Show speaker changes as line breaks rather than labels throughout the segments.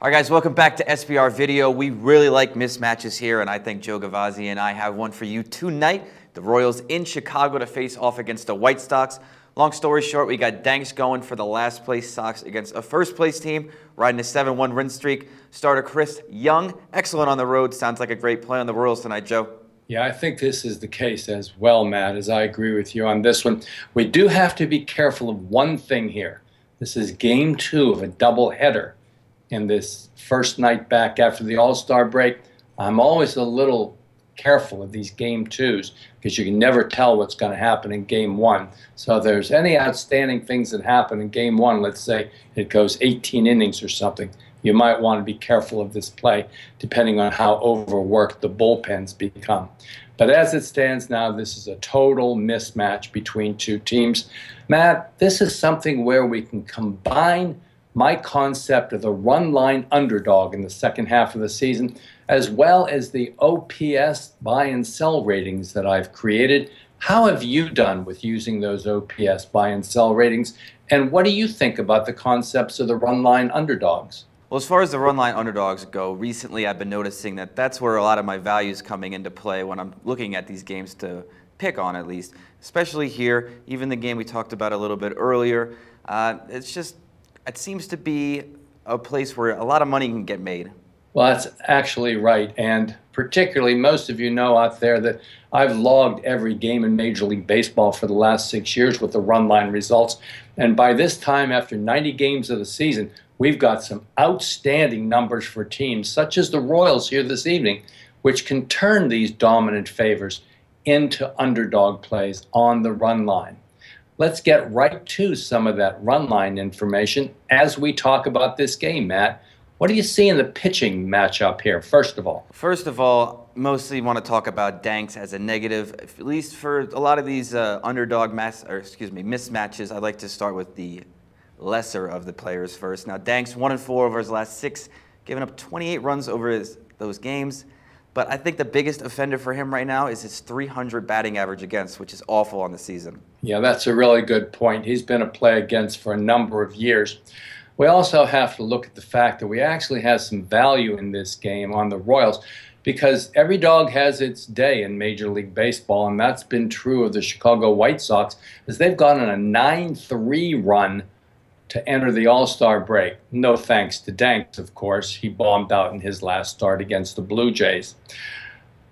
All right, guys, welcome back to SBR Video. We really like mismatches here, and I think Joe Gavazzi and I have one for you tonight. The Royals in Chicago to face off against the White Sox. Long story short, we got Danks going for the last place Sox against a first place team, riding a 7-1 win streak. Starter Chris Young, excellent on the road. Sounds like a great play on the Royals tonight, Joe.
Yeah, I think this is the case as well, Matt, as I agree with you on this one. We do have to be careful of one thing here. This is game 2 of a doubleheader in this first night back after the All-Star break. I'm always a little careful of these game 2s because you can never tell what's going to happen in game 1. So if there's any outstanding things that happen in game 1, let's say it goes 18 innings or something, you might want to be careful of this play depending on how overworked the bullpens become. But as it stands now, this is a total mismatch between two teams. Matt, this is something where we can combine my concept of the run line underdog in the second half of the season, as well as the OPS buy and sell ratings that I've created. How have you done with using those OPS buy and sell ratings? And what do you think about the concepts of the run line underdogs?
Well, as far as the run line underdogs go, recently I've been noticing that that's where a lot of my value is coming into play when I'm looking at these games to pick on, at least. Especially here, even the game we talked about a little bit earlier. It seems to be a place where a lot of money can get made.
Well, that's actually right. And particularly, most of you know out there that I've logged every game in Major League Baseball for the last 6 years with the run line results. And by this time, after 90 games of the season, we've got some outstanding numbers for teams, such as the Royals here this evening, which can turn these dominant favors into underdog plays on the run line. Let's get right to some of that run line information as we talk about this game, Matt. What do you see in the pitching matchup here, first of all?
First of all, mostly want to talk about Danks as a negative. At least for a lot of these mismatches, I'd like to start with the lesser of the players first. Now, Danks 1-4 over his last 6, giving up 28 runs over those games. But I think the biggest offender for him right now is his 300 batting average against, which is awful on the season.
Yeah, that's a really good point. He's been a play against for a number of years. We also have to look at the fact that we actually have some value in this game on the Royals because every dog has its day in Major League Baseball, and that's been true of the Chicago White Sox as they've gone on a 9-3 run to enter the All-Star break. No thanks to Danks, of course. He bombed out in his last start against the Blue Jays.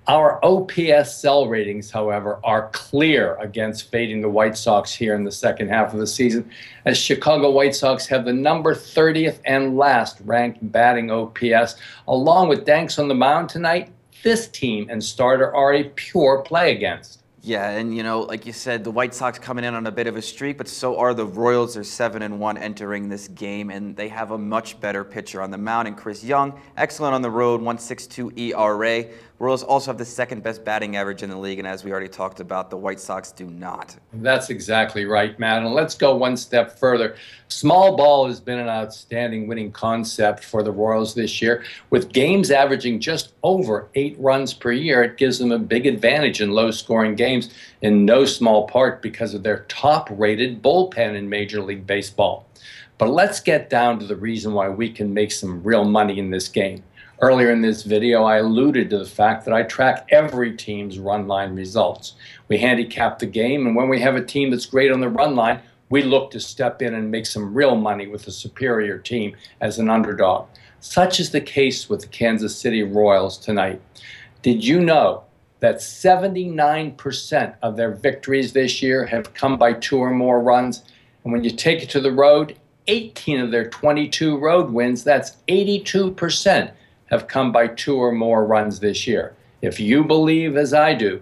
Our OPS sell ratings, however, are clear against fading the White Sox here in the second half of the season, as Chicago White Sox have the number 30th and last ranked batting OPS. Along with Danks on the mound tonight, this team and starter are a pure play against.
Yeah, and like you said, the White Sox coming in on a bit of a streak, but so are the Royals. They're 7-1 entering this game, and they have a much better pitcher on the mound. And Chris Young, excellent on the road, 1.62 ERA. Royals also have the second best batting average in the league, and as we already talked about, the White Sox do not.
That's exactly right, Matt. And let's go one step further. Small ball has been an outstanding winning concept for the Royals this year. With games averaging just over 8 runs per year, it gives them a big advantage in low-scoring games, in no small part because of their top-rated bullpen in Major League Baseball. But let's get down to the reason why we can make some real money in this game. Earlier in this video, I alluded to the fact that I track every team's run line results. We handicap the game, and when we have a team that's great on the run line, we look to step in and make some real money with a superior team as an underdog. Such is the case with the Kansas City Royals tonight. Did you know that 79% of their victories this year have come by 2 or more runs? And when you take it to the road, 18 of their 22 road wins, that's 82%. Have come by 2 or more runs this year. If you believe, as I do,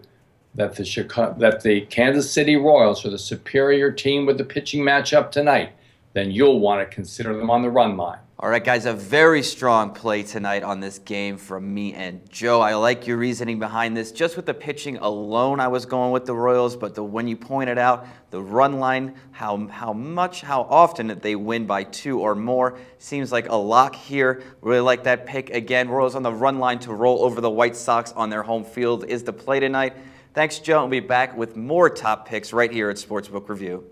that the Kansas City Royals are the superior team with the pitching matchup tonight, then you'll want to consider them on the run line.
All right, guys, a very strong play tonight on this game from me and Joe. I like your reasoning behind this. Just with the pitching alone, I was going with the Royals, but when you pointed out the run line, how often they win by 2 or more, seems like a lock here. Really like that pick. Again, Royals on the run line to roll over the White Sox on their home field is the play tonight. Thanks, Joe. We'll be back with more top picks right here at Sportsbook Review.